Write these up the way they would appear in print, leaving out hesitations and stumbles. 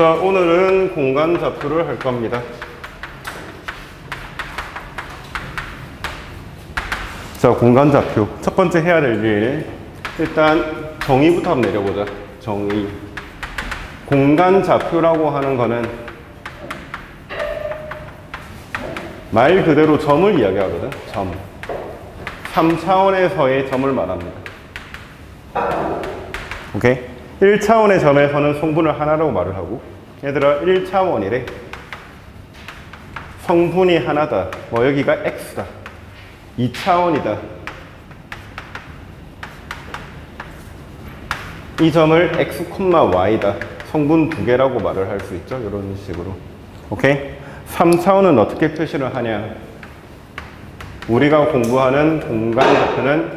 자, 오늘은 공간 좌표를 할 겁니다. 자, 공간 좌표. 첫 번째 해야 될 일. 일단 정의부터 한번 내려보자. 정의. 공간 좌표라고 하는 거는 말 그대로 점을 이야기하거든. 점. 3차원에서의 점을 말합니다. 오케이? 1차원의 점에서는 성분을 하나라고 말을 하고, 얘들아 1차원이래. 성분이 하나다. 뭐 여기가 X다. 2차원이다. 이 점을 X, Y다. 성분 두 개라고 말을 할 수 있죠. 이런 식으로. 오케이? 3차원은 어떻게 표시를 하냐? 우리가 공부하는 공간 좌표는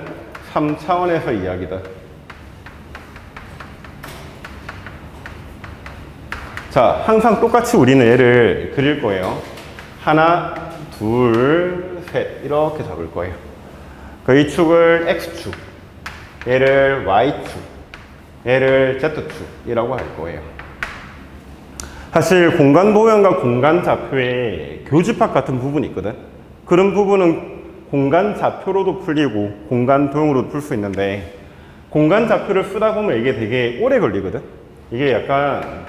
3차원에서 이야기다. 자, 항상 똑같이 우리는 얘를 그릴 거예요. 하나, 둘, 셋 이렇게 잡을 거예요. 이 축을 X축, 얘를 Y축, 얘를 Z축이라고 할 거예요. 사실 공간 도형과 공간 좌표에 교집합 같은 부분이 있거든. 그런 부분은 공간 좌표로도 풀리고 공간 도형으로도 풀 수 있는데, 공간 좌표를 쓰다 보면 이게 되게 오래 걸리거든. 이게 약간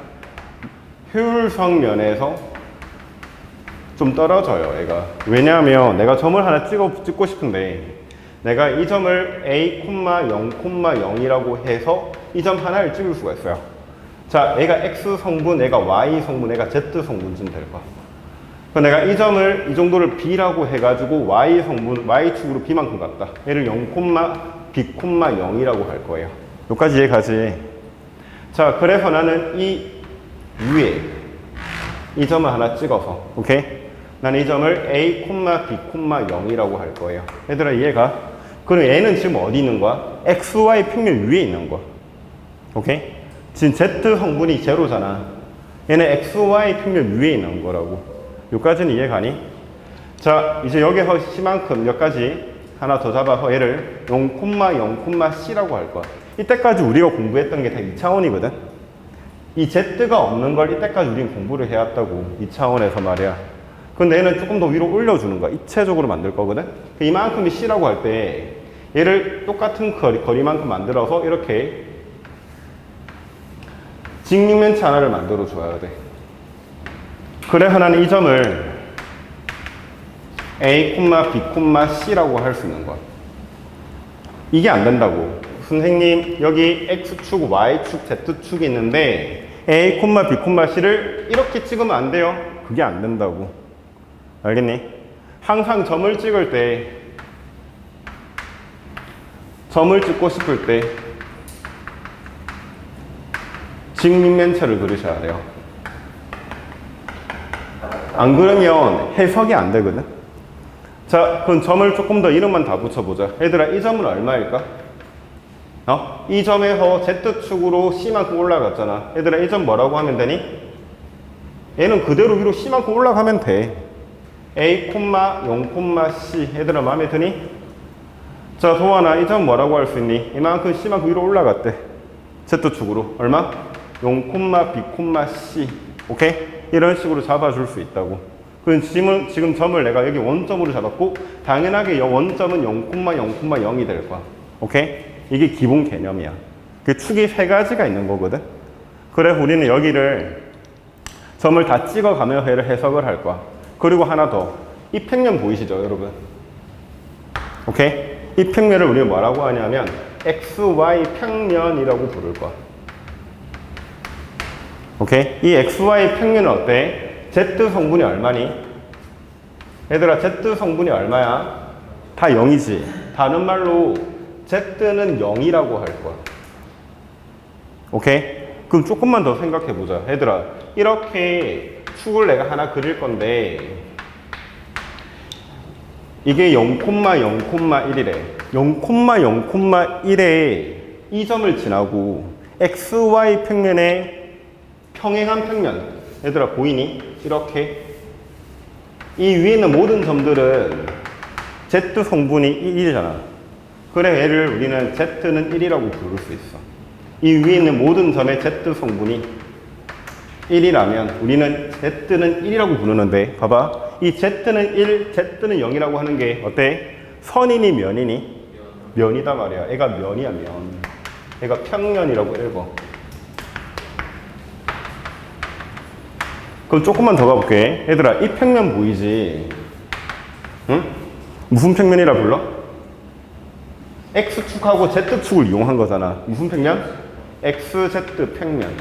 효율성 면에서 좀 떨어져요, 얘가. 왜냐하면 내가 점을 하나 찍고 싶은데, 내가 이 점을 A, 0,0이라고 해서 이 점 하나를 찍을 수가 있어요. 자, 얘가 X 성분, 얘가 Y 성분, 얘가 Z 성분쯤 될 거야. 그럼 내가 이 점을, 이 정도를 B라고 해가지고 Y 성분, Y축으로 B만큼 갔다. 얘를 0,B,0이라고 할 거예요. 여기까지 이해가지? 자, 그래서 나는 이 위에 이 점을 하나 찍어서, 오케이? 나는 이 점을 A, B,0이라고 할 거예요. 얘들아 이해가? 그럼 얘는 지금 어디 있는 거야? XY 평면 위에 있는 거야. 오케이? 지금 Z 성분이 제로잖아. 얘는 XY 평면 위에 있는 거라고. 여기까지는 이해가니? 자, 이제 여기서 C만큼 여기까지 하나 더 잡아서 얘를 0,0,C라고 할 거야. 이때까지 우리가 공부했던 게 다 2차원이거든? 이 Z가 없는 걸 이때까지 우리는 공부를 해왔다고. 2차원에서 말이야. 근데 얘는 조금 더 위로 올려주는 거야. 입체적으로 만들 거거든? 이만큼이 C라고 할 때 얘를 똑같은 거리만큼 만들어서 이렇게 직육면체 하나를 만들어 줘야 돼. 그래서 나는 이 점을 A, B, C라고 할 수 있는 거야. 이게 안 된다고. 선생님, 여기 X축, Y축, Z축이 있는데 A, B, C를 이렇게 찍으면 안 돼요. 그게 안 된다고. 알겠니? 항상 점을 찍을 때, 점을 찍고 싶을 때 직육면체를 그리셔야 돼요. 안 그러면 해석이 안 되거든. 자, 그럼 점을 조금 더 이름만 다 붙여보자. 얘들아, 이 점은 얼마일까? 이 점에서 Z축으로 C만큼 올라갔잖아. 얘들아, 이 점 뭐라고 하면 되니? 얘는 그대로 위로 C만큼 올라가면 돼. A, 0,C. 얘들아, 마음에 드니? 자, 도환아, 이 점 뭐라고 할 수 있니? 이만큼 C만큼 위로 올라갔대. Z축으로. 얼마? 0,B,C. 오케이? 이런 식으로 잡아줄 수 있다고. 그럼 지금 점을 내가 여기 원점으로 잡았고, 당연하게 원점은 0,0,0이 될 거야. 오케이? 이게 기본 개념이야. 그 축이 세 가지가 있는 거거든. 그래, 우리는 여기를 점을 다 찍어가면서 얘를 해석을 할 거야. 그리고 하나 더. 이 평면 보이시죠, 여러분? 오케이? 이 평면을 우리가 뭐라고 하냐면 XY 평면이라고 부를 거야. 오케이? 이 XY 평면은 어때? Z 성분이 얼마니? 얘들아, Z 성분이 얼마야? 다 0이지. 다른 말로 Z는 0이라고 할 거야. 오케이? 그럼 조금만 더 생각해 보자. 얘들아, 이렇게 축을 내가 하나 그릴 건데 이게 0,0,1이래. 0,0,1에 이 점을 지나고 XY 평면에 평행한 평면. 얘들아, 보이니? 이렇게. 이 위에 있는 모든 점들은 Z 성분이 1이잖아. 그래, 얘를 우리는 Z는 1이라고 부를 수 있어. 이 위에 있는 모든 점의 Z 성분이 1이라면 우리는 Z는 1이라고 부르는데 봐봐. 이 Z는 1, Z는 0이라고 하는 게 어때? 선이니 면이니? 면이다 말이야. 애가 면이야 면. 애가 평면이라고 읽어. 그럼 조금만 더 가볼게. 얘들아 이 평면 보이지? 응? 무슨 평면이라 불러? X축하고 Z축을 이용한 거잖아. 무슨 평면? XZ 평면.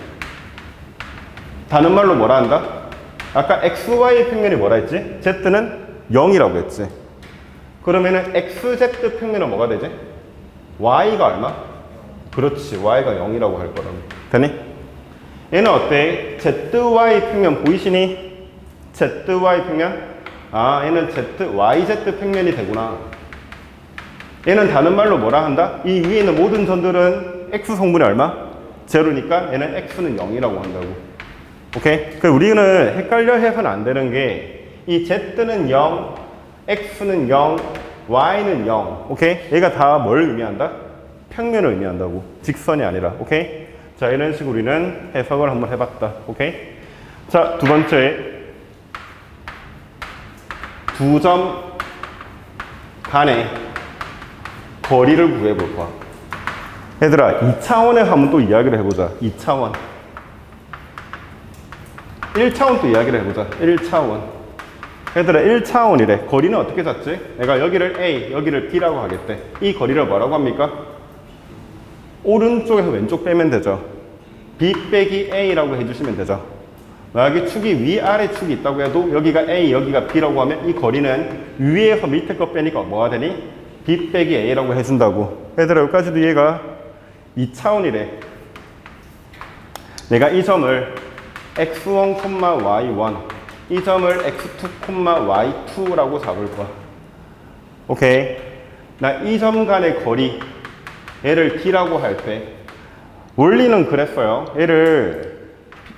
다른 말로 뭐라 한다? 아까 XY 평면이 뭐라 했지? Z는 0이라고 했지. 그러면은 XZ 평면은 뭐가 되지? Y가 얼마? 그렇지. Y가 0이라고 할 거라고. 되니? 얘는 어때? ZY 평면 보이시니? ZY 평면? 아, 얘는 YZ 평면이 되구나. 얘는 다른 말로 뭐라 한다? 이 위에 있는 모든 점들은 X 성분이 얼마? 제로니까 얘는 X는 0이라고 한다고. 오케이? 그 우리는 헷갈려 해서는 안 되는 게 이 Z는 0, X는 0, Y는 0. 오케이? 얘가 다 뭘 의미한다? 평면을 의미한다고. 직선이 아니라. 오케이? 자, 이런 식으로 우리는 해석을 한번 해봤다. 오케이? 자, 두 번째. 두 점 간의 거리를 구해볼 거야. 얘들아, 2차원에 한번 또 이야기를 해보자. 2차원. 1차원 또 이야기를 해보자. 1차원. 얘들아, 1차원이래. 거리는 어떻게 잡지? 내가 여기를 A, 여기를 B라고 하겠대. 이 거리를 뭐라고 합니까? 오른쪽에서 왼쪽 빼면 되죠. B 빼기 A라고 해주시면 되죠. 만약에 축이 위아래 축이 있다고 해도 여기가 A, 여기가 B라고 하면 이 거리는 위에서 밑에 거 빼니까 뭐가 되니? B 빼기 A라고 해준다고. 얘들아, 여기까지도 이해가 2차원이래. 내가 이 점을 x1, y1, 이 점을 x2, y2라고 잡을 거야. 오케이. 나 이 점 간의 거리, 얘를 D라고 할 때, 원리는 그랬어요. 얘를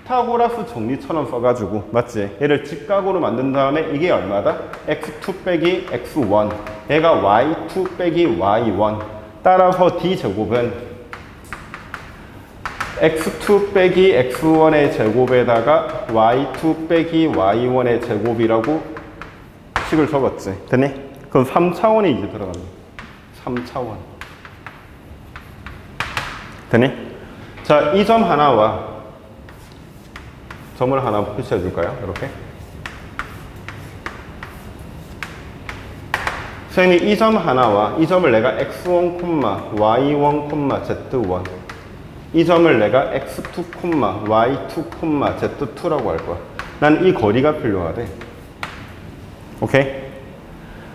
피타고라스 정리처럼 써가지고, 맞지? 얘를 직각으로 만든 다음에 이게 얼마다? x2 빼기 x1, 얘가 y2 빼기 y1. 따라서 D제곱은 x2 빼기 x1의 제곱에다가 y2 빼기 y1의 제곱이라고 식을 적었지. 됐니? 그럼 3차원이 이제 들어가네. 3차원. 됐니? 자, 이 점 하나와 점을 하나 표시해 줄까요? 이렇게. 선생님이 이 점 하나와 이 점을 내가 x1, y1, z1, 이 점을 내가 x2, y2, z2라고 할 거야. 난 이 거리가 필요하대. 오케이?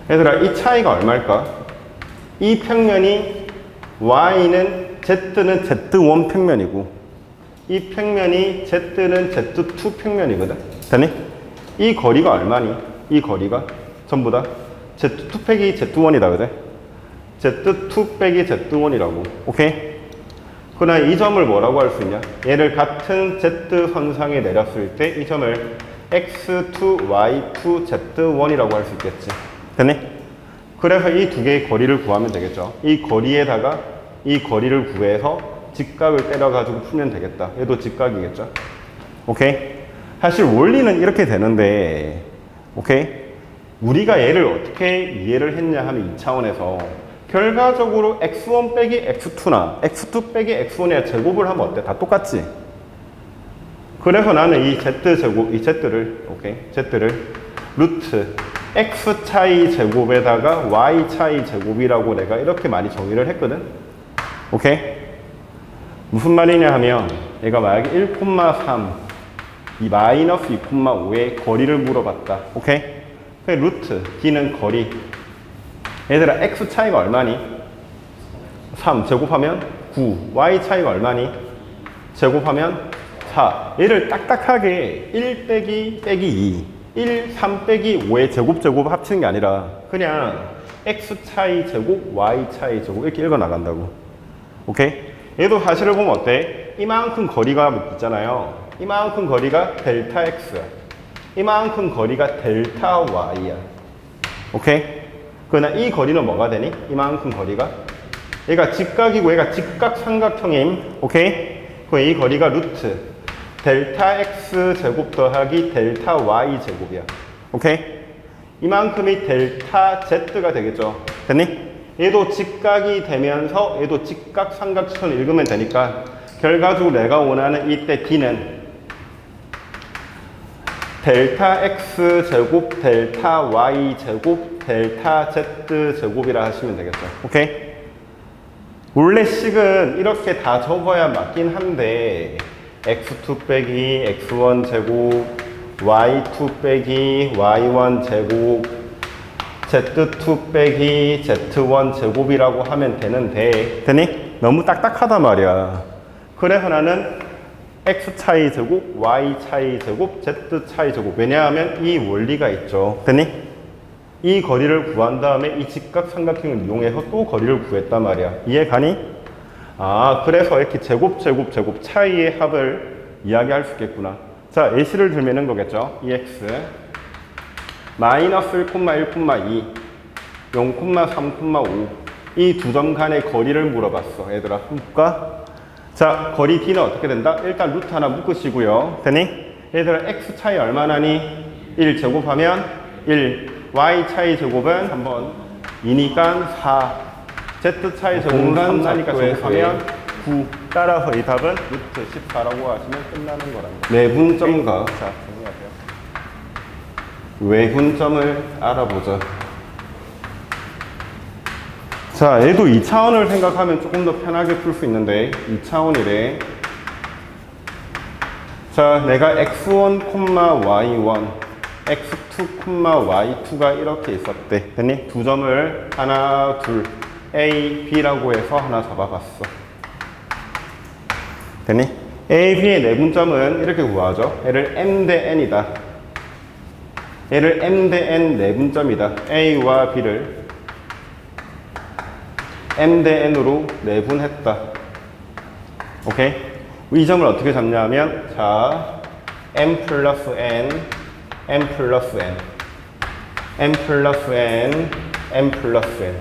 얘들아, 이 차이가 얼마일까? 이 평면이 y는 z는 z1 평면이고 이 평면이 z는 z2 평면이거든. 되니? 이 거리가 얼마니? 이 거리가 전부 다 z2 빼기 z1이다. 그제? z2 빼기 z1이라고. 오케이? 그러나 이 점을 뭐라고 할 수 있냐? 얘를 같은 z 선상에 내렸을 때 이 점을 x2, y2, z1이라고 할 수 있겠지. 됐니? 그래서 이 두 개의 거리를 구하면 되겠죠. 이 거리에다가 이 거리를 구해서 직각을 때려가지고 풀면 되겠다. 얘도 직각이겠죠. 오케이? 사실 원리는 이렇게 되는데, 오케이? 우리가 얘를 어떻게 이해를 했냐 하면 2차원에서 결과적으로 x1 빼기 x2나 x2 빼기 x1의 제곱을 하면 어때? 다 똑같지? 그래서 나는 이 z제곱, 이 z를, 오케이? z를 루트 x 차이 제곱에다가 y 차이 제곱이라고 내가 이렇게 많이 정의를 했거든? 오케이? 무슨 말이냐 하면 얘가 만약에 1,3 이 마이너스 2,5의 거리를 물어봤다. 오케이? 그 루트 d는 거리. 얘들아, x 차이가 얼마니? 3 제곱하면 9. y 차이가 얼마니? 제곱하면 4. 얘를 딱딱하게 1 빼기 2, 1, 3 빼기 5의 제곱 합치는 게 아니라 그냥 x 차이 제곱, y 차이 제곱 이렇게 읽어 나간다고. 오케이? 얘도 사실을 보면 어때? 이만큼 거리가 있잖아요. 이만큼 거리가 델타 x야. 이만큼 거리가 델타 y야. 오케이? 그러나 이 거리는 뭐가 되니? 이만큼 거리가 얘가 직각이고 얘가 직각 삼각형임. 오케이? 그럼 이 거리가 루트 델타 x 제곱 더하기 델타 y 제곱이야. 오케이? 이만큼이 델타 z가 되겠죠. 됐니? 얘도 직각이 되면서 얘도 직각 삼각형을 읽으면 되니까 결과적으로 내가 원하는 이때 d는 델타 x 제곱 델타 y 제곱 델타 z 제곱이라 하시면 되겠죠. 오케이? 원래 식은 이렇게 다 적어야 맞긴 한데 x2 빼기 x1 제곱 y2 빼기 y1 제곱 z2 빼기 z1 제곱이라고 하면 되는데 되니? 너무 딱딱하단 말이야. 그래서 나는 x 차이 제곱, y 차이 제곱, z 차이 제곱. 왜냐하면 이 원리가 있죠. 되니? 이 거리를 구한 다음에 이 직각 삼각형을 이용해서 또 거리를 구했단 말이야. 이해 가니? 아, 그래서 이렇게 제곱 차이의 합을 이야기할 수 있겠구나. 자, 예시를 들면은 거겠죠. EX 마이너스 1,1,2 0,3,5 이 두 점 간의 거리를 물어봤어. 얘들아, 한번 볼까? 자, 거리 D는 어떻게 된다? 일단 루트 하나 묶으시고요. 되니? 얘들아, X 차이 얼마나니? 1 제곱하면 1 Y 차이 제곱은 한번 2니까 4 Z 차이 제곱은 3나니까 제곱하면 9 따라서 이 답은 루트 14라고 하시면 끝나는 거랍니다. 내분점과 자, 정리하세요. 외분점을 알아보자. 자, 얘도 2차원을 생각하면 조금 더 편하게 풀 수 있는데 2차원이래. 자, 내가 x1, y1 x2, y2가 이렇게 있었대. 됐니? 두 점을 하나, 둘 A, B라고 해서 하나 잡아봤어. 됐니? A, B의 내분점은 이렇게 구하죠. 얘를 M 대 N이다. 얘를 M 대 N 내분점이다. A와 B를 M 대 N으로 내분했다. 오케이? 이 점을 어떻게 잡냐 하면 자, M 플러스 N M 플러스 N M 플러스 N M 플러스 N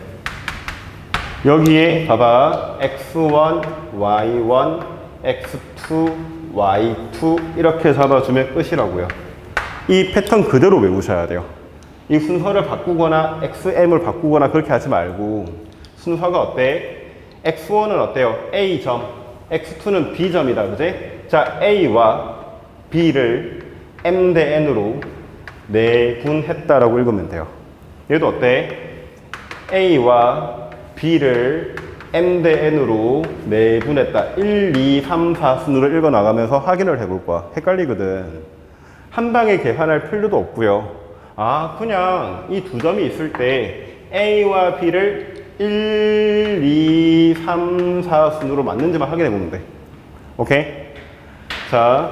여기에 봐봐 x1, y1, x2, y2 이렇게 잡아주면 끝이라고요. 이 패턴 그대로 외우셔야 돼요. 이 순서를 바꾸거나 xm을 바꾸거나 그렇게 하지 말고 순서가 어때? x1은 어때요? A점, x2는 B점이다. 그지? 자, A와 B를 M 대 N으로 내분했다라고 읽으면 돼요. 얘도 어때? A와 B를 M 대 N으로 내분했다. 1, 2, 3, 4 순으로 읽어나가면서 확인을 해볼 거야. 헷갈리거든. 한 방에 계산할 필요도 없고요. 아, 그냥 이 두 점이 있을 때 A와 B를 1, 2, 3, 4 순으로 맞는지만 확인해 보면 돼. 오케이? 자,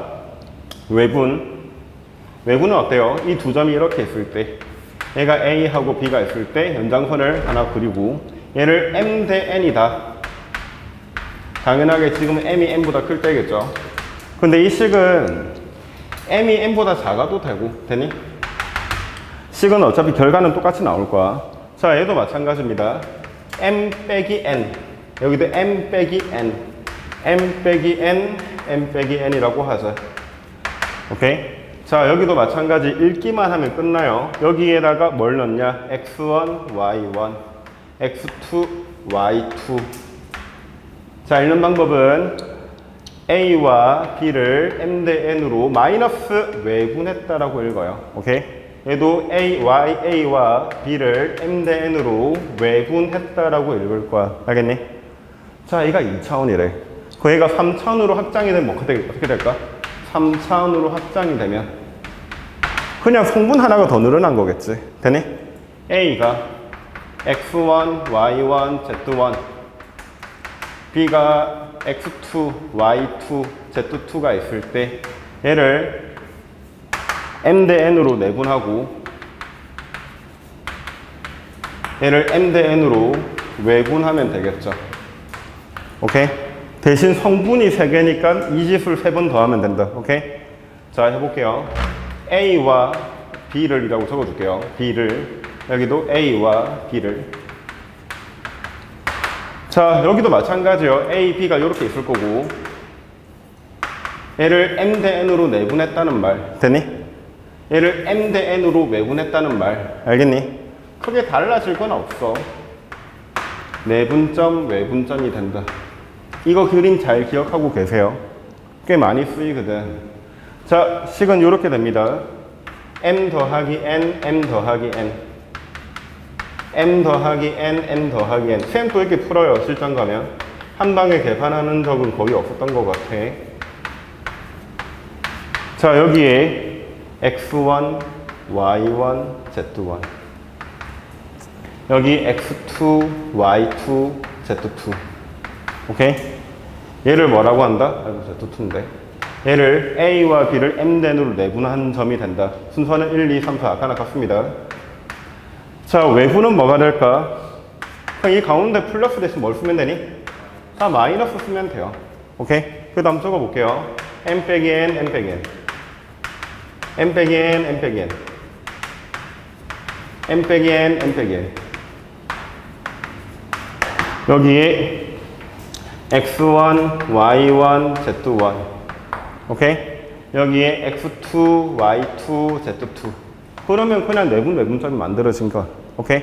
외분. 외분은 어때요? 이 두 점이 이렇게 있을 때 얘가 A하고 B가 있을 때 연장선을 하나 그리고 얘를 M 대 N이다. 당연하게 지금 M이 N보다 클 때겠죠. 근데 이 식은 M이 N보다 작아도 되고, 되니? 식은 어차피 결과는 똑같이 나올 거야. 자, 얘도 마찬가지입니다. M 빼기 N. 여기도 M 빼기 N. M 빼기 N, M 빼기 N이라고 하자. 오케이? 자, 여기도 마찬가지 읽기만 하면 끝나요. 여기에다가 뭘 넣냐? x1, y1, x2, y2. 자, 읽는 방법은 A와 B를 M 대 N으로 마이너스 외분했다라고 읽어요. 오케이? 얘도 A와 B를 M 대 N으로 외분했다라고 읽을 거야. 알겠니? 자, 얘가 2차원이래. 그 얘가 3차원으로 확장이 되면 어떻게 될까? 3차원으로 확장이 되면 그냥 성분 하나가 더 늘어난 거겠지. 되니? A가 x1, y1, z1 B가 x2, y2, z2가 있을 때 얘를 M 대 N으로 내분하고 얘를 M 대 N으로 외분하면 되겠죠. 오케이? 대신 성분이 3개니까 이 짓을 3번 더하면 된다. 오케이? 자, 해볼게요. A와 B를 이라고 적어줄게요. B를 여기도 A와 B를 자, 여기도 마찬가지요. A, B가 이렇게 있을 거고 얘를 m 대 n으로 내분했다는 말 되니? 얘를 m 대 n으로 외분했다는 말 알겠니? 크게 달라질 건 없어. 내분점, 외분점이 된다. 이거 그림 잘 기억하고 계세요. 꽤 많이 쓰이거든. 자, 식은 이렇게 됩니다. m 더하기 n, m 더하기 n, m 더하기 n, n 더하기 n. 쌤 또 이렇게 풀어요. 실전 가면. 한 방에 계산하는 적은 거의 없었던 것 같아. 자, 여기에 x1, y1, z1. 여기 x2, y2, z2. 오케이? 얘를 뭐라고 한다? 아이고, z2인데. 얘를 a와 b를 m 대 n으로 내분한 점이 된다. 순서는 1, 2, 3, 4. 아까나 같습니다. 자, 외분은 뭐가 될까? 그냥 이 가운데 플러스 대신 뭘 쓰면 되니? 다 마이너스 쓰면 돼요. 오케이? 그 다음 적어볼게요. m 빼기 n, m 빼기 n. m 빼기 n, m 빼기 n. m 빼기 n, m 빼기 n. 여기에 x1, y1, z1. 오케이? 여기에 x2, y2, z2. 그러면 그냥 내분, 외분점이 만들어진 거. 오케이?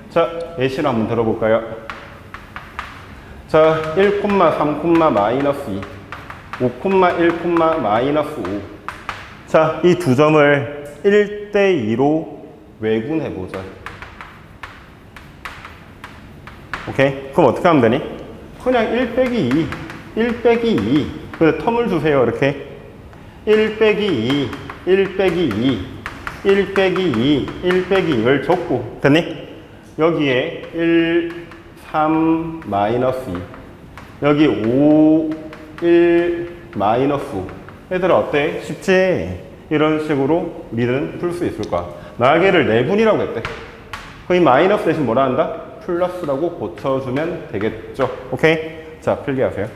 자, 예시를 한번 들어볼까요? 자, 1, 3, 마이너스 2. 5, 1, 마이너스 5. 자, 이 두 점을 1대 2로 외분해보자. 오케이? 그럼 어떻게 하면 되니? 그냥 1 빼기 2, 1 빼기 2. 그래, 텀을 주세요, 이렇게. 1 빼기 2, 1 빼기 2, 1 빼기 2, 1 빼기 2를 적고. 됐니? 여기에 1, 3, 마이너스 2. 여기 5, 1, 마이너스 5. 얘들아, 어때? 쉽지? 이런 식으로 우리는 풀 수 있을 거야. 나에게를 내분이라고 했대. 그 이 마이너스 대신 뭐라 한다? 플러스라고 고쳐주면 되겠죠. 오케이? 자, 필기하세요.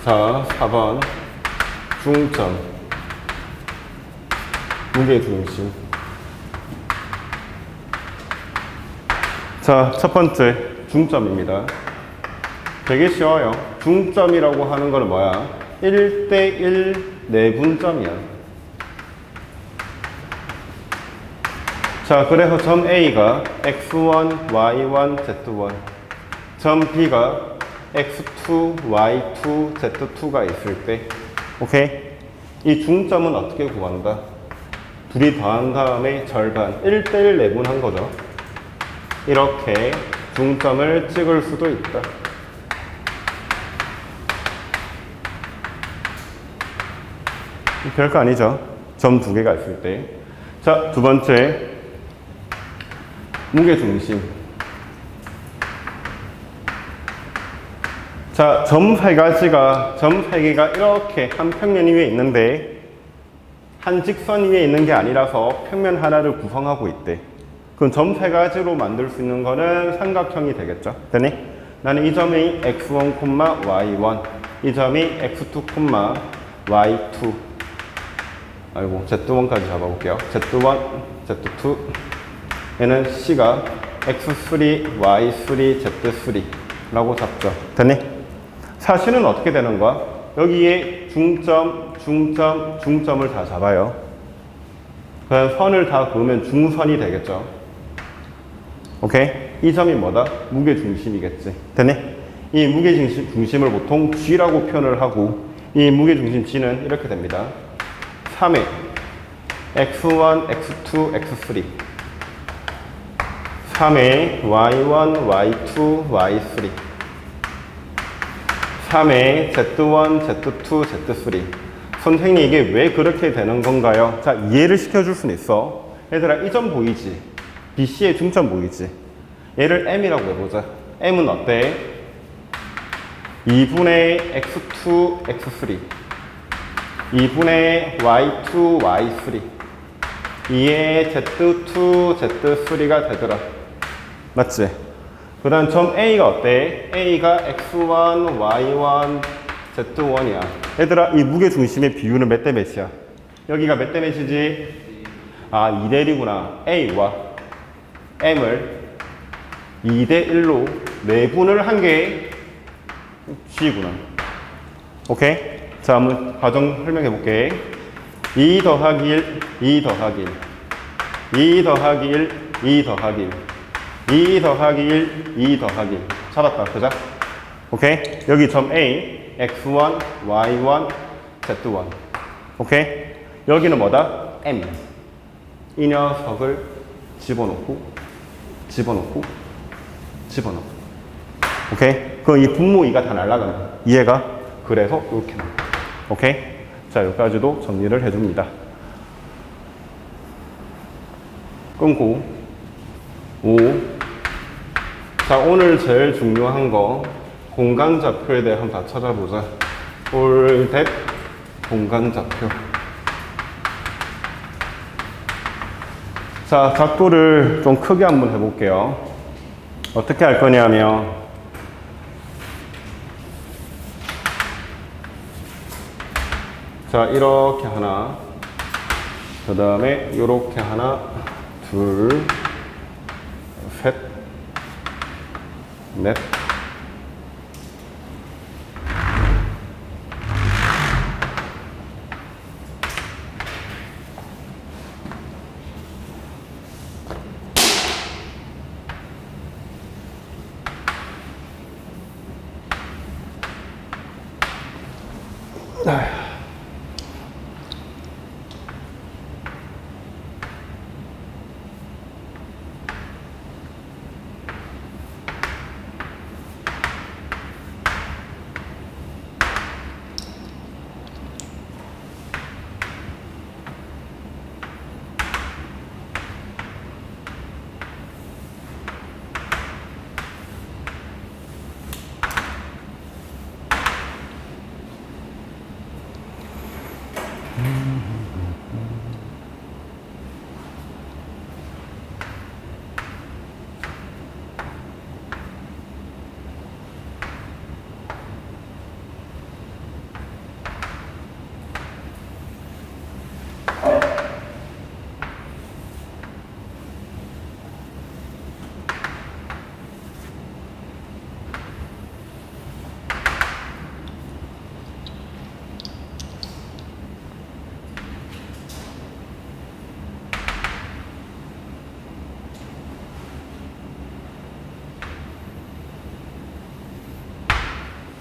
자, 4번 중점 무게중심. 자, 첫 번째 중점입니다. 되게 쉬워요. 중점이라고 하는 건 뭐야? 1대1 내분점이야. 자, 그래서 점 A가 x1, y1, z1, 점 B가 x2, y2, z2가 있을 때, 오케이? 이 중점은 어떻게 구한다? 둘이 더한 다음에 절반, 1대1 내분한 거죠. 이렇게 중점을 찍을 수도 있다. 별거 아니죠. 점 두 개가 있을 때. 자, 두 번째 무게중심. 자, 점 세 개가 이렇게 한 평면 위에 있는데 한 직선 위에 있는 게 아니라서 평면 하나를 구성하고 있대. 그럼 점 세 가지로 만들 수 있는 거는 삼각형이 되겠죠. 되니? 나는 이 점이 x1, y1, 이 점이 x2, y2. 아이고, z1까지 잡아볼게요. z1, z2. 얘는 c가 x3, y3, z3라고 잡죠. 되니? 사실은 어떻게 되는 거야? 여기에 중점을 다 잡아요. 그럼 선을 다 그으면 중선이 되겠죠. 오케이? 이 점이 뭐다? 무게중심이겠지. 되니? 이 무게중심을 보통 G라고 표현을 하고, 이 무게중심 G는 이렇게 됩니다. 3회 x1, x2, x3. 3회 y1, y2, y3. 3회 z1, z2, z3. 선생님, 이게 왜 그렇게 되는 건가요? 자, 이해를 시켜줄 수는 있어. 얘들아, 이 점 보이지? BC의 중점 보이지? 얘를 M이라고 해보자. M은 어때? 2분의 x2, x3. 2분의 y2, y3. 2의 z2, z3가 되더라. 맞지? 그 다음 점 A가 어때? A가 x1, y1, z1이야. 얘들아, 이 무게중심의 비율은 몇 대 몇이야? 여기가 몇 대 몇이지? 아, 2대 1이구나. A와 M을 2대 1로 내분을 한 게 G구나. 오케이? 자, 한번 과정 설명해 볼게. 2 더하기 1, 2 더하기 1, 2 더하기 1, 2 더하기 1, 2 더하기 1, 2 더하기 1. 찾았다. 그자? 오케이? 여기 점 A, x1, y1, z1. 오케이? 여기는 뭐다? M. 이 녀석을 집어넣고, 집어넣고, 집어넣고. 오케이? 그럼 이 분모 2가 다 날아간다. 이해가? 그래서 이렇게 나와. 오케이? 자, 여기까지도 정리를 해줍니다. 끊고, 5. 자, 오늘 제일 중요한 거, 공간좌표에 대해 한번 다 찾아보자. 홀댓 공간좌표. 자, 각도를 좀 크게 한번 해볼게요. 어떻게 할 거냐면, 자, 이렇게 하나, 그 다음에 이렇게 하나, 둘, 셋, 넷,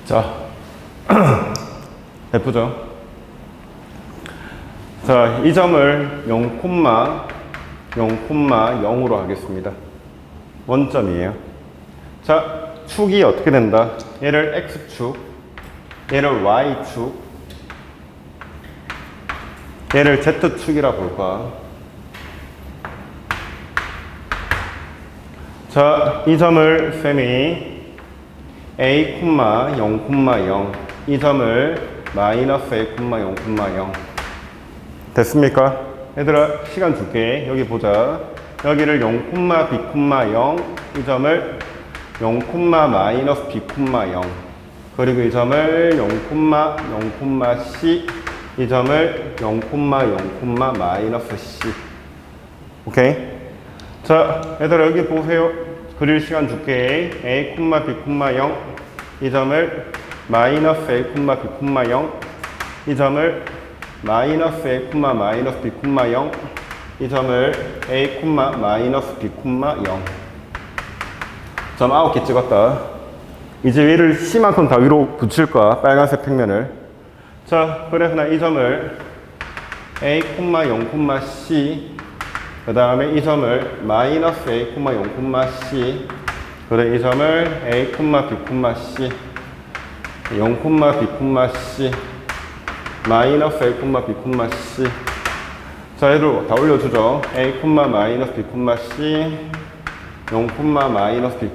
자, 예쁘죠? 자, 이 점을 0,0,0으로 하겠습니다. 원점이에요. 자, 축이 어떻게 된다? 얘를 X축, 얘를 Y축, 얘를 Z축이라 볼까? 자, 이 점을 쌤이 A, 0,0, 이 점을 마이너스 A, 0,0. 됐습니까? 얘들아, 시간 줄게. 여기 보자. 여기를 0, B, 0, 이 점을 0, 마이너스 B, 0. 그리고 이 점을 0, 0, C, 이 점을 0, 0, 마이너스 C. 오케이? 자, 얘들아, 여기 보세요. 그릴 시간 줄게. A, B, 0, 이 점을 마이너스 A, B, 0, 이 점을 마이너스 A, 마이너스 B, 0, 이 점을 A, 마이너스 B, 0. 점 9개 찍었다. 이제 얘를 C만큼 다 위로 붙일 거야. 빨간색 평면을. 자, 그래서 나 이 점을 A, 0, C, 그 다음에 이 점을 마이너스 A, 0, C, 그래 이 점을 A, B, C, 0, B, C, 마이너스 A, B, C. 자, 얘들 다 올려주죠. A, 마이너스 B, C, 0, 마이너스 B,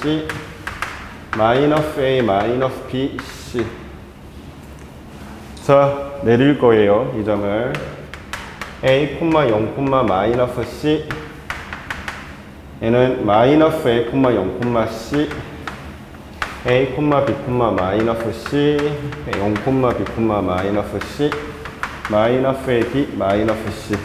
C, 마이너스 A, 마이너스 B, C. 자, 내릴 거예요. 이 점을 A, 0, 마이너스 C, 얘는 마이너스 a, 0, c a, b, 마이너스 c 0, b, 마이너스 c 마이너스 a, b, 마이너스 c.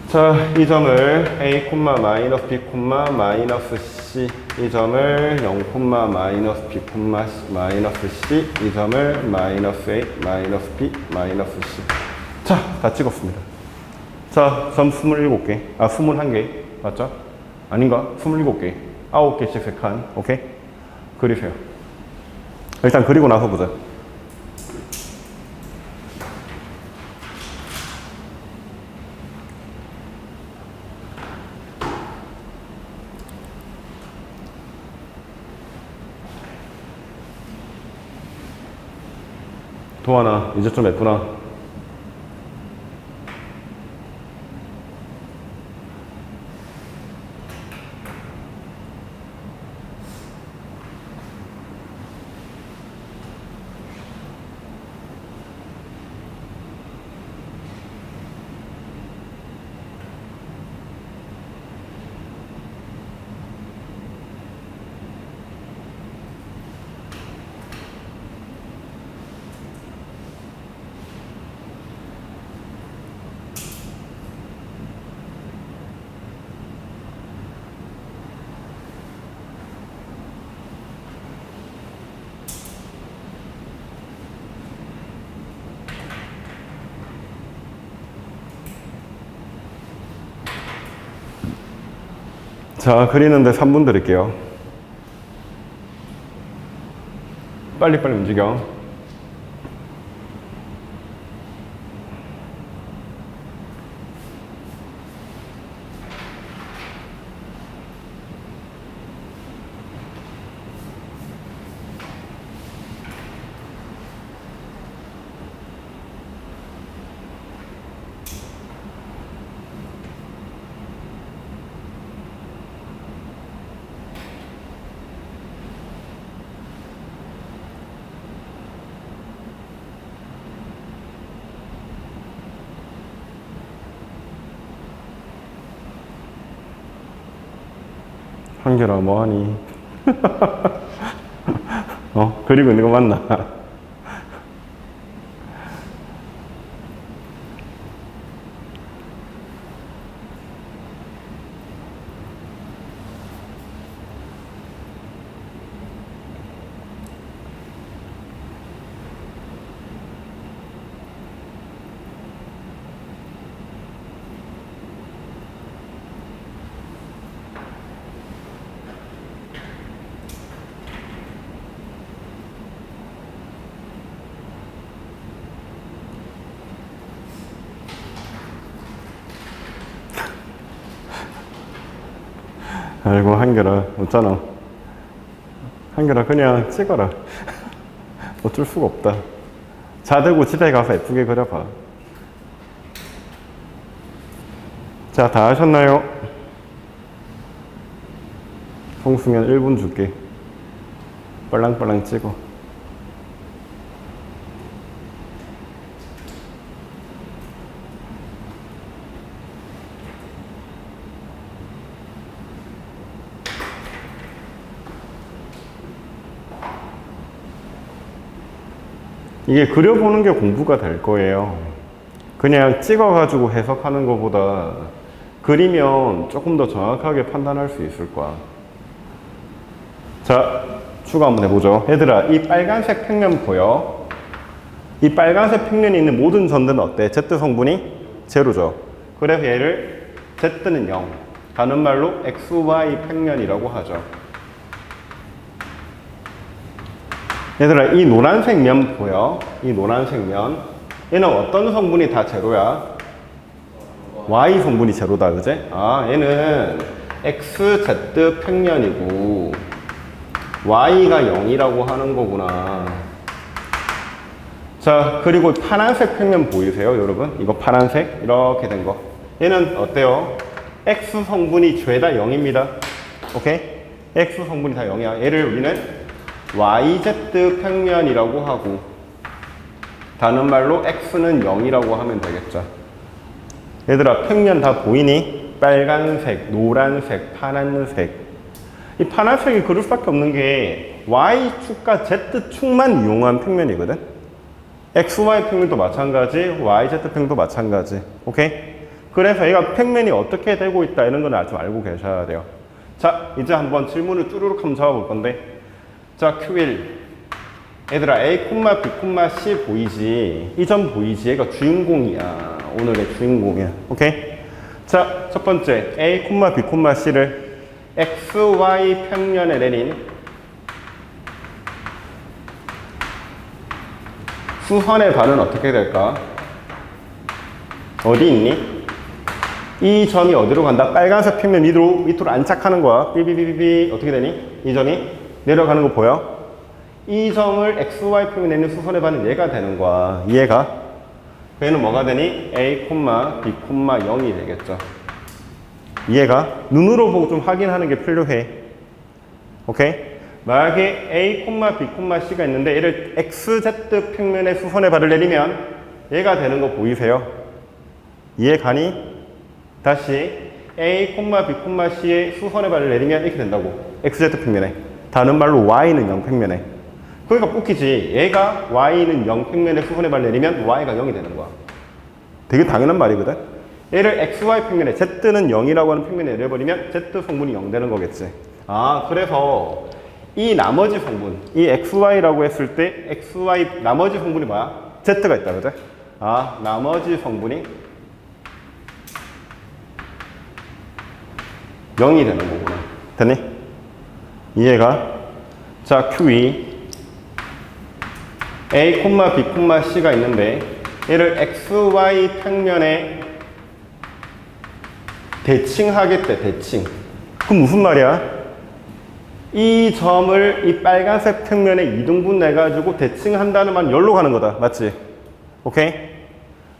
자, 이 점을 a, 마이너스 b, 마이너스 c 이 점을 0, 마이너스 b, 마이너스 c 이 점을 마이너스 a, 마이너스 b, 마이너스 c. 자, 다 찍었습니다. 자, 점 27개. 아, 21개. 맞죠? 아닌가? 27개. 9개씩 세 칸. 오케이? 그리세요. 일단 그리고 나서 보자. 도하나, 이제 좀 예쁘나? 자, 그리는데 3분 드릴게요. 빨리빨리 움직여. 한결아 뭐하니? 그리고 있는 거 맞나? 아이고, 한결아 웃잖아. 한결아 그냥 찍어라. 어쩔 수가 없다. 자들고 집에 가서 예쁘게 그려봐. 자, 다 하셨나요? 송승현 1분 줄게. 빨랑빨랑 찍어. 이게 그려보는 게 공부가 될 거예요. 그냥 찍어가지고 해석하는 것보다 그리면 조금 더 정확하게 판단할 수 있을 거야. 자, 추가 한번 해보죠. 얘들아, 이 빨간색 평면 보여? 이 빨간색 평면이 있는 모든 점들은 어때? Z 성분이 제로죠. 그래서 얘를 Z는 0. 다른 말로 XY 평면이라고 하죠. 얘들아, 이 노란색 면 보여? 이 노란색 면. 얘는 어떤 성분이 다 제로야? Y 성분이 제로다, 그제? 아, 얘는 XZ 평면이고 Y가 0이라고 하는 거구나. 자, 그리고 파란색 평면 보이세요, 여러분? 이거 파란색 이렇게 된 거. 얘는 어때요? X 성분이 죄다 0입니다. 오케이? X 성분이 다 0이야. 얘를 우리는 YZ 평면이라고 하고, 다른 말로 X는 0이라고 하면 되겠죠. 얘들아, 평면 다 보이니? 빨간색, 노란색, 파란색. 이 파란색이 그럴 수밖에 없는 게 Y축과 Z축만 이용한 평면이거든. XY 평면도 마찬가지, YZ 평면도 마찬가지. 오케이? 그래서 얘가 평면이 어떻게 되고 있다 이런 건 좀 알고 계셔야 돼요. 자, 이제 한번 질문을 쭈루룩 한번 잡아볼 건데, 자, Q1 얘들아 A, B, C 보이지? 이 점 보이지? 얘가 주인공이야. 오늘의 주인공이야. 오케이? 자, 첫 번째 A, B, C를 XY 평면에 내린 수선의 반은 어떻게 될까? 어디 있니? 이 점이 어디로 간다? 빨간색 평면 밑으로 안착하는 거야. 삐삐삐삐 어떻게 되니? 이 점이 내려가는 거 보여? 이 점을 XY 평면에 있는 수선의 반은 얘가 되는 거야. 이해가? 얘는 뭐가 되니? A, B, 0이 되겠죠. 이해가? 눈으로 보고 좀 확인하는 게 필요해. 오케이? 만약에 A, B, C가 있는데 얘를 XZ 평면에 수선의 반을 내리면 얘가 되는 거 보이세요? 이해가니? 다시 A, B, C의 수선의 반을 내리면 이렇게 된다고. XZ 평면에. 다른 말로 Y는 0 평면에. 그러니까 웃기지. 얘가 Y는 0 평면에 수선의 반을 내리면 Y가 0이 되는 거야. 되게 당연한 말이거든. 얘를 XY 평면에 Z는 0이라고 하는 평면에 내려버리면 Z 성분이 0 되는 거겠지. 아, 그래서 이 나머지 성분, 이 XY라고 했을 때 XY 나머지 성분이 뭐야? Z가 있다, 그죠? 아, 나머지 성분이 0이 되는 거구나. 됐니? 이해가? 자, Q2 A, B, C가 있는데 얘를 XY 평면에 대칭하겠대, 대칭. 그럼 무슨 말이야? 이 점을 이 빨간색 평면에 2등분 내가지고 대칭한다는 말은 여기로 가는 거다. 맞지? 오케이?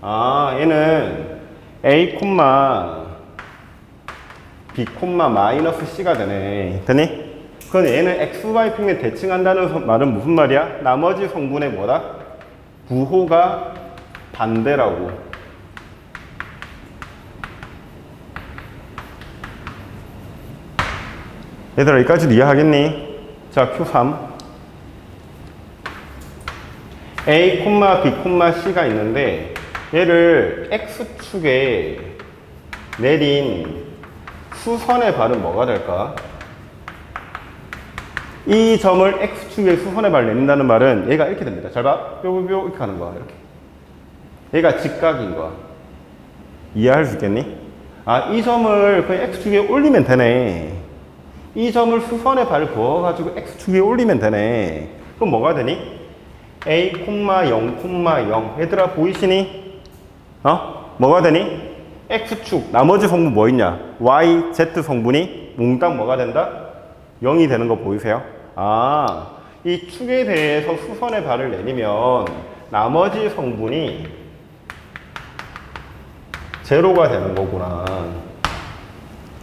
아, 얘는 A, B, C가 되네. 되니? 그럼 얘는 XY 평면에 대칭한다는 말은 무슨 말이야? 나머지 성분의 뭐다? 부호가 반대라고. 얘들아, 여기까지도 이해하겠니? 자, Q3 A, B, C가 있는데 얘를 X축에 내린 수선의 발은 뭐가 될까? 이 점을 X축에 수선의 발을 내린다는 말은 얘가 이렇게 됩니다. 잘 봐. 뾰뾰뾰 이렇게 하는 거야. 이렇게. 얘가 직각인 거야. 이해할 수 있겠니? 아, 이 점을 그냥 X축에 올리면 되네. 이 점을 수선의 발을 그어가지고 X축 위에 올리면 되네. 그럼 뭐가 되니? A, 0, 얘들아 보이시니? 뭐가 되니? X축 나머지 성분 뭐 있냐? Y, Z 성분이 몽땅 뭐가 된다? 0이 되는 거 보이세요? 아, 이 축에 대해서 수선의 발을 내리면 나머지 성분이 제로가 되는 거구나.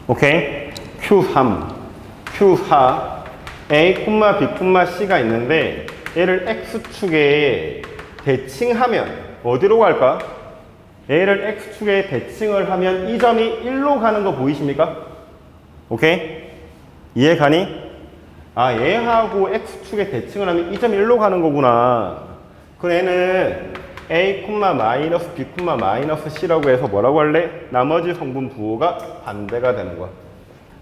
오케이? Q3 Q4 A, B, C가 있는데 얘를 X축에 대칭하면 어디로 갈까? 얘를 X축에 대칭을 하면 이 점이 1로 가는 거 보이십니까? 오케이? 이해 가니? 아, 얘하고 X축에 대칭을 하면 이 점이 1로 가는 거구나. 그럼 얘는 A, B, C라고 해서 뭐라고 할래? 나머지 성분 부호가 반대가 되는 거야.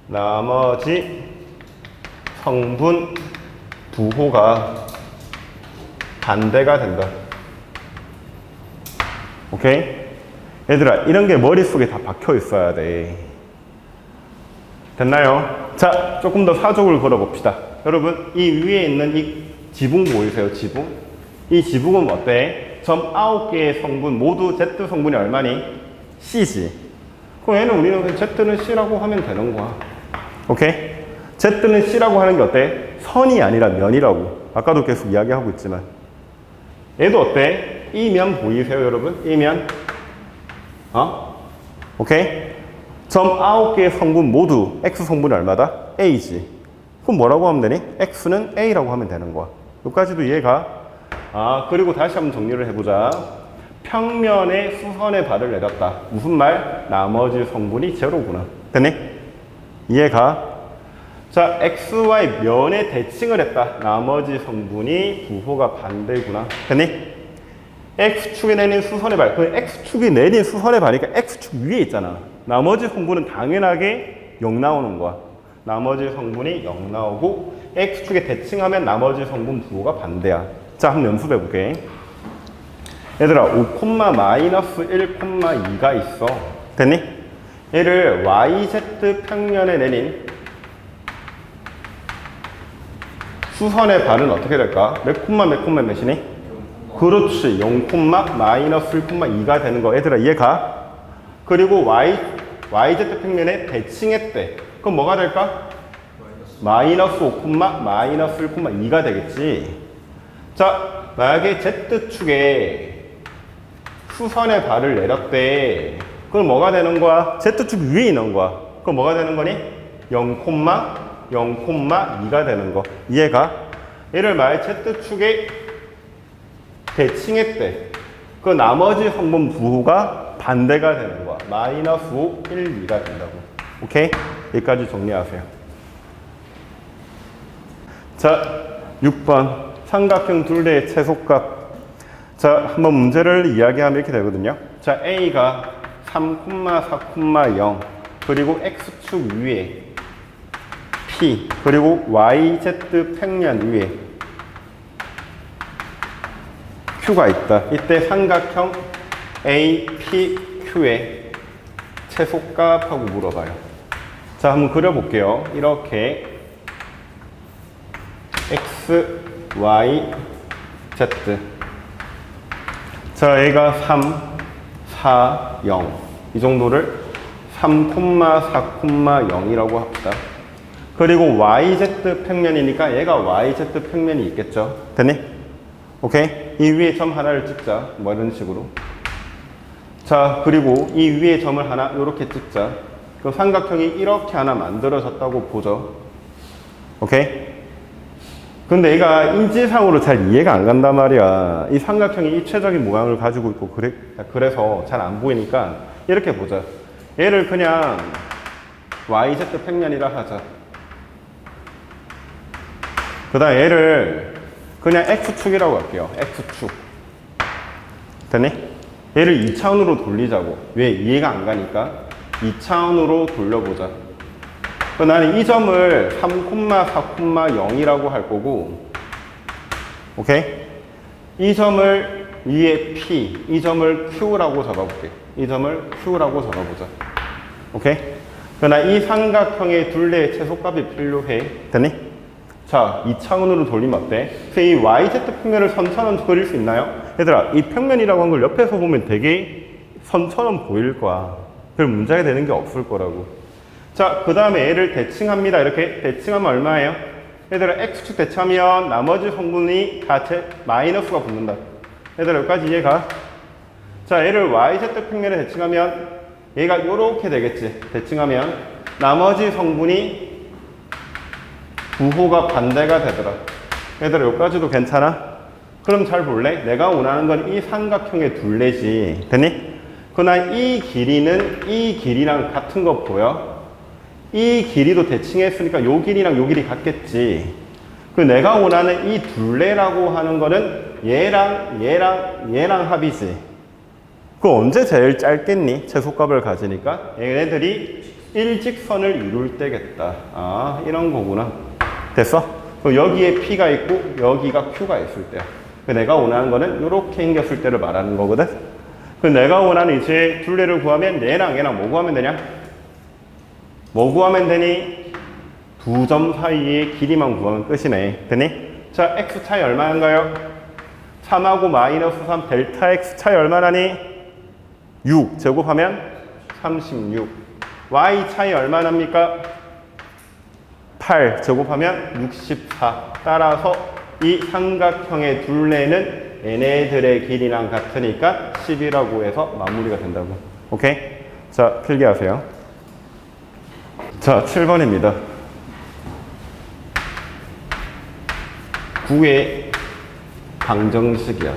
나머지 성분 부호가 반대가 된다. 오케이? 얘들아, 이런 게 머릿속에 다 박혀 있어야 돼. 됐나요? 자, 조금 더 사족을 걸어봅시다. 여러분, 이 위에 있는 이 지붕 보이세요? 지붕? 이 지붕은 어때? 점 9개의 성분 모두 Z 성분이 얼마니? C지. 그럼 얘는 우리는 Z는 C라고 하면 되는 거야. 오케이? Z는 C라고 하는 게 어때? 선이 아니라 면이라고. 아까도 계속 이야기하고 있지만. 얘도 어때? 이 면 보이세요, 여러분? 이 면? 오케이? 점 9개의 성분 모두 X 성분이 얼마다? A지. 그럼 뭐라고 하면 되니? X는 A라고 하면 되는 거야. 여기까지도 이해가? 아, 그리고 다시 한번 정리를 해보자. 평면에 수선의 발을 내렸다. 무슨 말? 나머지 성분이 제로구나. 됐니? 이해가? 자, XY 면에 대칭을 했다. 나머지 성분이 부호가 반대구나. 됐니? X축이 내린 수선의 발. 그 X축이 내린 수선의 발이니까 X축 위에 있잖아. 나머지 성분은 당연하게 0 나오는 거야. 나머지 성분이 0 나오고 X축에 대칭하면 나머지 성분 부호가 반대야. 자, 한번 연습해볼게. 얘들아, 5,-1,2가 있어. 됐니? 얘를 YZ 평면에 내린 수선의 발은 어떻게 될까? 몇 콤마 몇이니? 그렇지. 0,-1,2가 되는 거. 얘들아, 이해가? 그리고 YZ 평면에 대칭했대. 그럼 뭐가 될까? -5,-1,2가 되겠지. 자, 만약에 Z축에 수선의 발을 내렸대. 그럼 뭐가 되는 거야? Z축 위에 있는 거야. 그럼 뭐가 되는 거니? 0,2가 되는 거. 이해가? 얘를 만약 Z축에 대칭했대. 그 나머지 성분 부호가 반대가 되는 거야. -5, 1, 2가 된다고. 오케이? 여기까지 정리하세요. 자, 6번. 삼각형 둘레의 최소값. 자, 한번 문제를 이야기하면 이렇게 되거든요. 자, A가 3,4,0 그리고 X축 위에 P 그리고 YZ 평면 위에 Q가 있다. 이때 삼각형 APQ의 최소값하고 물어봐요. 자, 한번 그려볼게요. 이렇게 X, Y, Z. 자, 얘가 3, 4, 0. 이 정도를 3,4,0이라고 합시다. 그리고 YZ 평면이니까 얘가 YZ 평면이 있겠죠. 됐니? 오케이? 이 위에 점 하나를 찍자. 뭐 이런 식으로. 자, 그리고 이 위에 점을 하나 이렇게 찍자. 그럼 삼각형이 이렇게 하나 만들어졌다고 보죠. 오케이? 근데 얘가 인지상으로 잘 이해가 안 간단 말이야. 이 삼각형이 입체적인 모양을 가지고 있고 그래서 잘 안 보이니까 이렇게 보자. 얘를 그냥 YZ 평면이라 하자. 그 다음 얘를 그냥 X축이라고 할게요. X축. 됐니? 얘를 2차원으로 돌리자고. 왜? 이해가 안 가니까 2차원으로 돌려보자. 나는 이 점을 3,4,0이라고 할 거고, 오케이? 이 점을 위에 P, 이 점을 Q라고 잡아볼게. 이 점을 Q라고 잡아보자. 오케이? 그러나 이 삼각형의 둘레의 최소값이 필요해. 됐니? 자, 2차원으로 돌리면 어때? 이 YZ 평면을 선처럼 그릴 수 있나요? 얘들아, 이 평면이라고 한 걸 옆에서 보면 되게 선처럼 보일 거야. 별 문제가 되는 게 없을 거라고. 자, 그 다음에 얘를 대칭합니다. 이렇게 대칭하면 얼마예요? 얘들아, X축 대칭하면 나머지 성분이 다 마이너스가 붙는다. 얘들아, 여기까지 이해가? 자, 얘를 YZ 평면에 대칭하면 얘가 요렇게 되겠지. 대칭하면 나머지 성분이 부호가 반대가 되더라. 얘들아, 여기까지도 괜찮아? 그럼 잘 볼래? 내가 원하는 건 이 삼각형의 둘레지. 됐니? 그러나 이 길이는 이 길이랑 같은 거 보여? 이 길이도 대칭했으니까 요 길이랑 요 길이 같겠지. 그 내가 원하는 이 둘레라고 하는 거는 얘랑 합이지. 그 언제 제일 짧겠니? 최소값을 가지니까 얘네들이 일직선을 이룰 때겠다. 아, 이런 거구나. 됐어? 그럼 여기에 P가 있고 여기가 Q가 있을 때야. 그 내가 원하는 거는 이렇게 생겼을 때를 말하는 거거든. 그 내가 원하는 이제 둘레를 구하면 얘랑 뭐 구하면 되냐? 뭐 구하면 되니? 두 점 사이의 길이만 구하면 끝이네. 되니? 자, X 차이 얼마인가요? 3하고 -3 델타 X 차이 얼마나니? 6 제곱하면 36. Y 차이 얼마납니까? 8 제곱하면 64. 따라서 이 삼각형의 둘레는 얘네들의 길이랑 같으니까 10이라고 해서 마무리가 된다고. 오케이? 자, 필기하세요. 자, 7번입니다. 9의 방정식이야.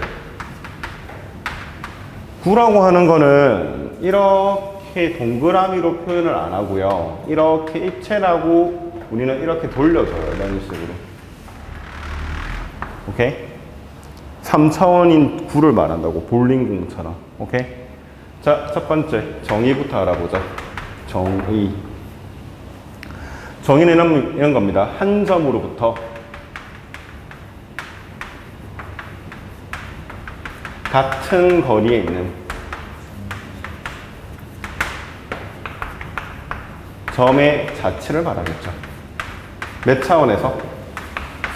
9라고 하는 거는 이렇게 동그라미로 표현을 안 하고요. 이렇게 입체라고 우리는 이렇게 돌려줘요. 이런 식으로. 오케이? 3차원인 9를 말한다고. 볼링공처럼. 오케이? 자, 첫 번째. 정의부터 알아보자. 정의. 정의는 이런 겁니다. 한 점으로부터 같은 거리에 있는 점의 자체를 말하겠죠. 몇 차원에서?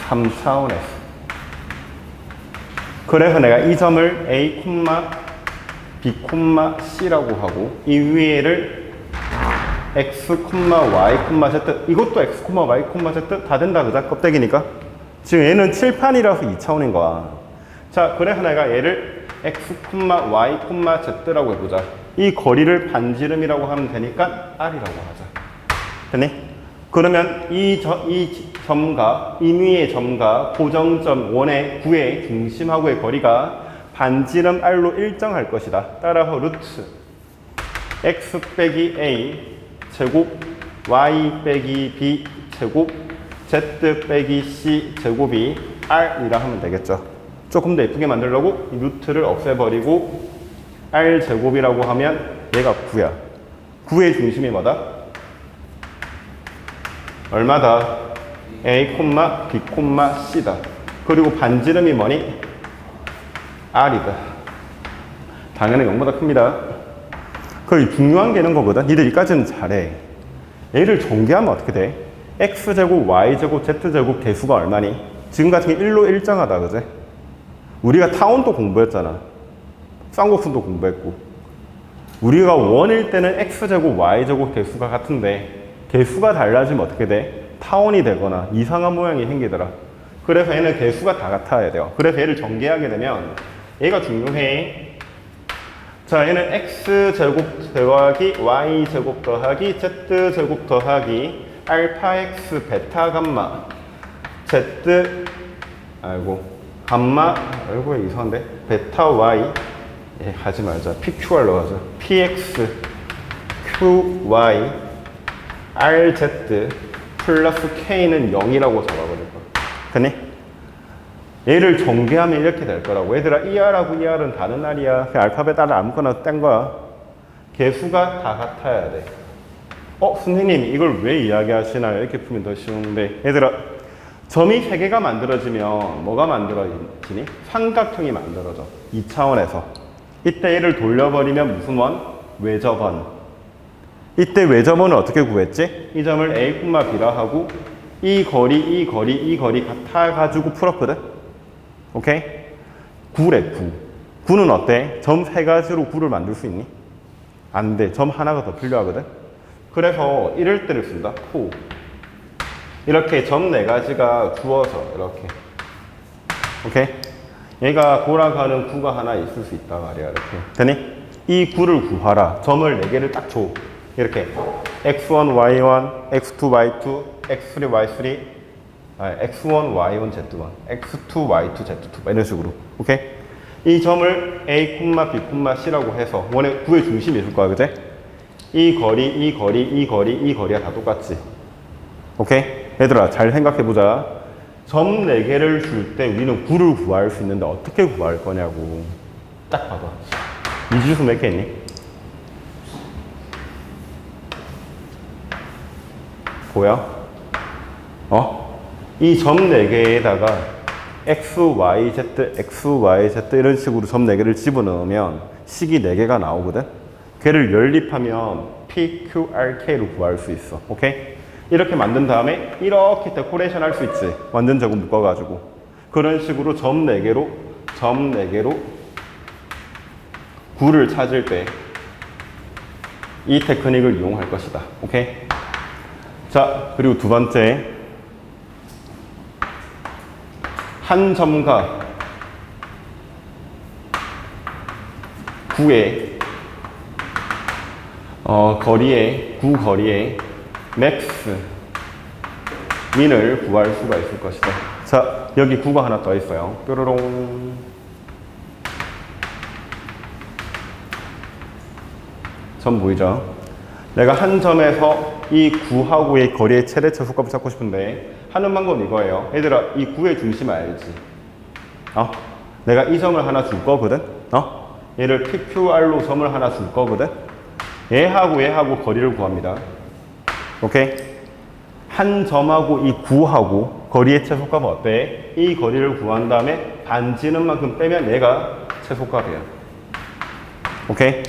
3차원에서. 그래서 내가 이 점을 A, B, C라고 하고 이 위에를 X, Y, Z 이것도 X, Y, Z 다 된다 그자? 껍데기니까. 지금 얘는 칠판이라서 2차원인 거야. 자, 그래서 내가 얘를 X, Y, Z라고 해보자. 이 거리를 반지름이라고 하면 되니까 R이라고 하자. 됐니? 그러면 이 점과 임의의 점과 고정점 원의 9의 중심하고의 거리가 반지름 R로 일정할 것이다. 따라서 루트 X 빼기 A 제곱 Y 빼기 B 제곱 Z 빼기 C 제곱이 R이라 하면 되겠죠. 조금 더 예쁘게 만들려고 이 루트를 없애버리고 R 제곱이라고 하면 얘가 9야. 9의 중심이 뭐다? 얼마다? A, B, C다. 그리고 반지름이 뭐니? R이다. 당연히 0보다 큽니다. 거의 중요한 게 있는 거거든. 니들이까지는 잘해. 얘를 전개하면 어떻게 돼? X제곱, Y제곱, Z제곱 개수가 얼마니? 지금 같은 게 1로 일정하다, 그제? 우리가 타원도 공부했잖아. 쌍곡순도 공부했고. 우리가 원일 때는 X제곱, Y제곱 개수가 같은데 개수가 달라지면 어떻게 돼? 타원이 되거나 이상한 모양이 생기더라. 그래서 얘는 개수가 다 같아야 돼요. 그래서 얘를 전개하게 되면 얘가 중요해. 자, 얘는 X제곱 더하기 Y제곱 더하기 Z제곱 더하기 알파 X 베타 감마 Z 감마 이상한데 베타 Y 하지 말자. PQR로 가자. PX QY RZ 플러스 K는 0이라고 잡아버릴 거야. 됐니? 얘를 전개하면 이렇게 될 거라고. 얘들아, ER하고 ER은 다른 R이야. 그냥 알파벳 R을 아무거나 뗀 거야. 개수가 다 같아야 돼. 선생님 이걸 왜 이야기하시나요? 이렇게 풀면 더 쉬운데. 얘들아, 점이 3개가 만들어지면 뭐가 만들어지니? 삼각형이 만들어져. 2차원에서. 이때 얘를 돌려버리면 무슨 원? 외접원. 이때 외접원을 어떻게 구했지? 이 점을 A, B라 하고 이 거리 같아가지고 풀었거든? 오케이? 9래, 9. 9는 어때? 점 3가지로 9를 만들 수 있니? 안 돼. 점 하나가 더 필요하거든? 그래서 이럴 때를 쓴다. 호. 이렇게 점 4가지가 주어져. 이렇게. 오케이? 얘가 돌아가는 9가 하나 있을 수 있단 말이야. 이렇게. 되니? 이 9를 구하라. 점을 4개를 딱 줘. 이렇게 x1, y1, x2, y2, x3, y3, x1, y1, z1, x2, y2, z2 이런 식으로. 오케이? 이 점을 A, B, C라고 해서 원의 9의 중심이 있을 거야, 그제? 이 거리가 다 똑같지. 오케이? 얘들아, 잘 생각해보자. 점 4개를 줄 때 우리는 9를 구할 수 있는데 어떻게 구할 거냐고. 딱 봐봐. 미지수 몇 개 있니? 보여? 이 점 4개에다가 X, Y, Z, X, Y, Z 이런 식으로 점 4개를 집어넣으면 식이 4개가 나오거든? 걔를 연립하면 P, Q, R, K로 구할 수 있어. 오케이? 이렇게 만든 다음에 이렇게 데코레이션 할 수 있지. 완전 제곱 묶어가지고. 그런 식으로 점 4개로 9를 찾을 때 이 테크닉을 이용할 것이다. 오케이? 자, 그리고 두 번째. 한 점과 9의 거리의 맥스 민을 구할 수가 있을 것이다. 자, 여기 9가 하나 더 있어요. 뾰로롱. 점 보이죠? 내가 한 점에서 이 9하고의 거리의 최대 최소값을 찾고 싶은데 하는 방법은 이거예요. 얘들아, 이 9의 중심 알지? 내가 이 점을 하나 줄 거거든? 얘를 PQR로 점을 하나 줄 거거든? 얘하고 거리를 구합니다. 오케이? 한 점하고 이 9하고 거리의 최소값은 어때? 이 거리를 구한 다음에 반지는 만큼 빼면 얘가 최소값이야. 오케이?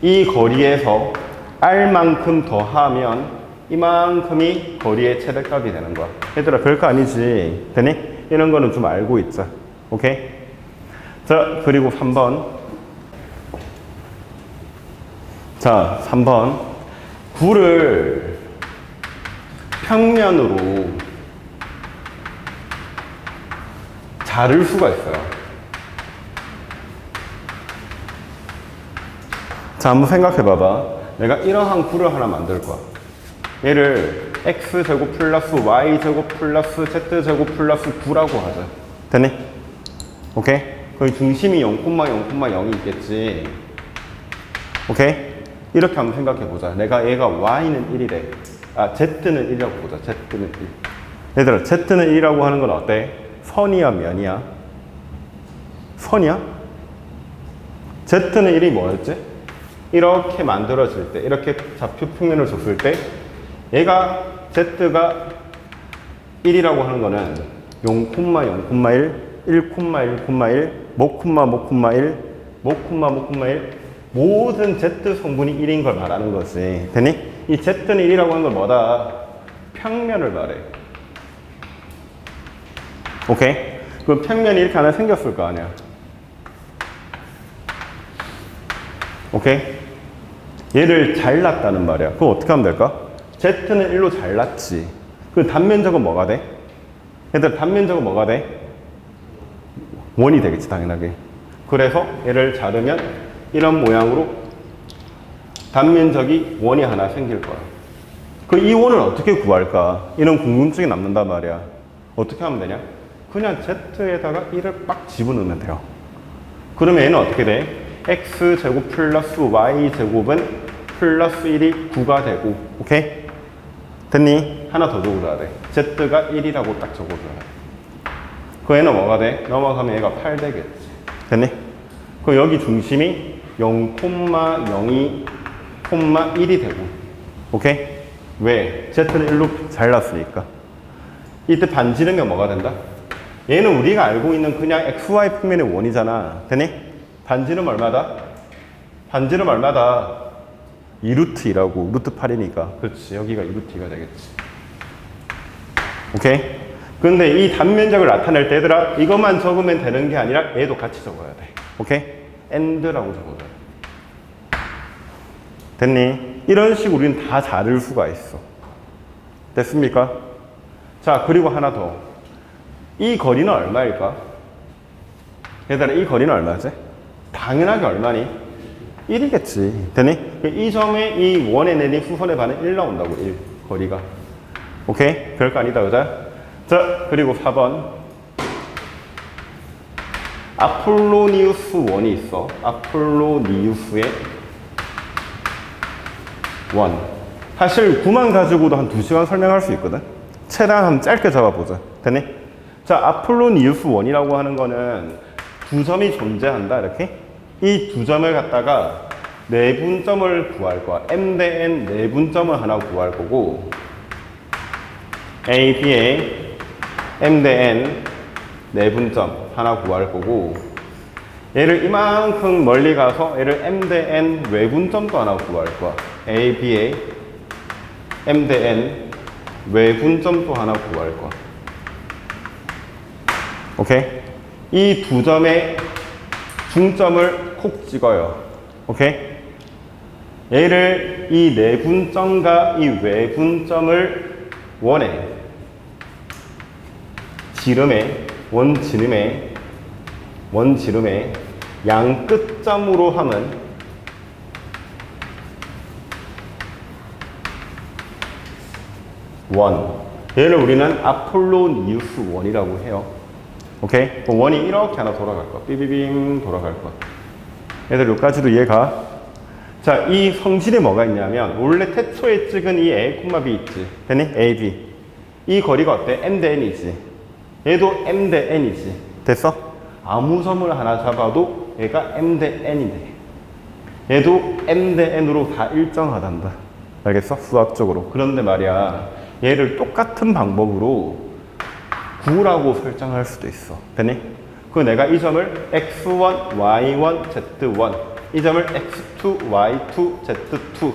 이 거리에서 R만큼 더하면 이만큼이 거리의 최대값이 되는 거야. 얘들아, 별거 아니지. 되니? 이런 거는 좀 알고 있자. 오케이? 자, 그리고 3번. 자, 3번. 9를 평면으로 자를 수가 있어요. 자, 한번 생각해 봐봐. 내가 이러한 9를 하나 만들 거야. 얘를 x제곱 플러스 y제곱 플러스 z제곱 플러스 9라고 하자. 됐니? 오케이? 거기 중심이 0,0,0이 있겠지. 오케이? 이렇게 한번 생각해 보자. 내가 얘가 y는 1이래. z는 1이라고 보자. z는 1. 얘들아, z는 1이라고 하는 건 어때? 선이야, 면이야? 선이야? z는 1이 뭐였지? 이렇게 만들어질 때, 이렇게 좌표 평면을 줬을 때 얘가 z가 1이라고 하는 거는 0,0,1, 1,1,1, 뭐,1, 모든 z 성분이 1인 걸 말하는 거지. 됐니? 이 z는 1이라고 하는 건 뭐다? 평면을 말해. 오케이? 그럼 평면이 이렇게 하나 생겼을 거 아니야. 오케이? 얘를 잘랐다는 말이야. 그럼 어떻게 하면 될까? z는 1로 잘랐지. 그 단면적은 뭐가 돼? 얘들 단면적은 뭐가 돼? 원이 되겠지, 당연하게. 그래서 얘를 자르면 이런 모양으로 단면적이 원이 하나 생길 거야. 그 이 원을 어떻게 구할까? 이런 궁금증이 남는단 말이야. 어떻게 하면 되냐? 그냥 z에다가 1을 빡 집어넣으면 돼요. 그러면 얘는 어떻게 돼? x제곱 플러스 y제곱은 플러스 1이 9가 되고, 오케이? 됐니? 하나 더 적어줘야 돼. z가 1이라고 딱 적어줘야 돼. 그 얘는 뭐가 돼? 넘어가면 얘가 8 되겠지. 됐니? 그 여기 중심이 0,02,1이 되고, 오케이? 왜? z는 1로 잘랐으니까. 이때 반지르면 뭐가 된다? 얘는 우리가 알고 있는 그냥 xy 평면의 원이잖아. 되니? 반지름 얼마다? 반지름 얼마다? 2루트 2라고. 루트 8이니까. 그렇지. 여기가 2루트 2가 되겠지. 오케이? 근데 이 단면적을 나타낼 때 얘들아, 이것만 적으면 되는 게 아니라 얘도 같이 적어야 돼. 오케이? and라고 적어줘야 돼. 됐니? 이런 식으로 우리는 다 자를 수가 있어. 됐습니까? 자, 그리고 하나 더. 이 거리는 얼마일까? 얘들아, 이 거리는 얼마지? 당연하게 얼마니? 1이겠지. 되니? 이 점에 이 원에 내린 수선의 반은 1 나온다고, 1. 거리가. 오케이? 별거 아니다, 그자? 자, 그리고 4번. 아폴로니우스 원이 있어. 아폴로니우스의 원. 사실 9만 가지고도 한 2시간 설명할 수 있거든? 최대한 한번 짧게 잡아보자. 되니? 자, 아폴로니우스 원이라고 하는 거는 두 점이 존재한다, 이렇게. 이 두 점을 갖다가 내분점을 구할 거야. M 대 N 내분점을 하나 구할 거고, A, B의 M 대 N 내분점 하나 구할 거고, 얘를 이만큼 멀리 가서 얘를 M 대 N 외분점도 하나 구할 거야. A, B의 M 대 N 외분점도 하나 구할 거야. 오케이? 이 두 점의 중점을 콕 찍어요. 오케이? 얘를 이 내분점과 이 외분점을 원의 지름의 원지름의 양 끝점으로 하면 원. 얘를 우리는 아폴로니우스 원이라고 해요. 오케이? 원이 이렇게 하나 돌아갈 거야. 삐비빔 돌아갈 거야. 얘들 여기까지도 이해가? 자, 이 성질이 뭐가 있냐면 원래 태초에 찍은 이 A, B 있지. 되니? A, B. 이 거리가 어때? M 대 N이지. 얘도 M 대 N이지. 됐어? 아무 점을 하나 잡아도 얘가 M 대 N이 돼. 얘도 M 대 N으로 다 일정하단다. 알겠어? 수학적으로. 그런데 말이야, 얘를 똑같은 방법으로 9라고 설정할 수도 있어. 되니? 그 내가 이 점을 x1, y1, z1, 이 점을 x2, y2, z2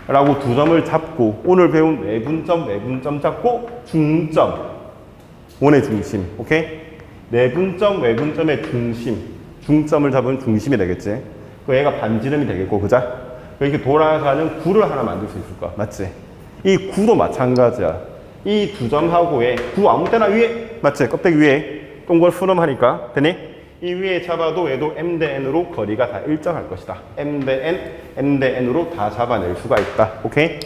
라고 두 점을 잡고 오늘 배운 외분점 잡고 중점, 원의 중심, 오케이? 내분점, 외분점의 중점을 잡으면 중심이 되겠지? 그 얘가 반지름이 되겠고, 그자? 이렇게 돌아가는 구를 하나 만들 수 있을 거야, 맞지? 이 구도 마찬가지야. 이 두 점하고의 구 아무 때나 위에, 맞지? 껍데기 위에 동걸 푸름하니까, 되니? 이 위에 잡아도 얘도 M 대 N으로 거리가 다 일정할 것이다. M 대 N, M 대 N으로 다 잡아낼 수가 있다. 오케이?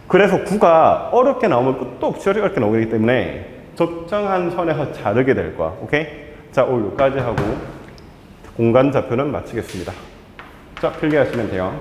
그래서 구가 어렵게 나오면 끝도 없이 어렵게 나오기 때문에 적정한 선에서 자르게 될 거야. 오케이? 자, 오늘 여기까지 하고 공간 좌표는 마치겠습니다. 자, 필기하시면 돼요.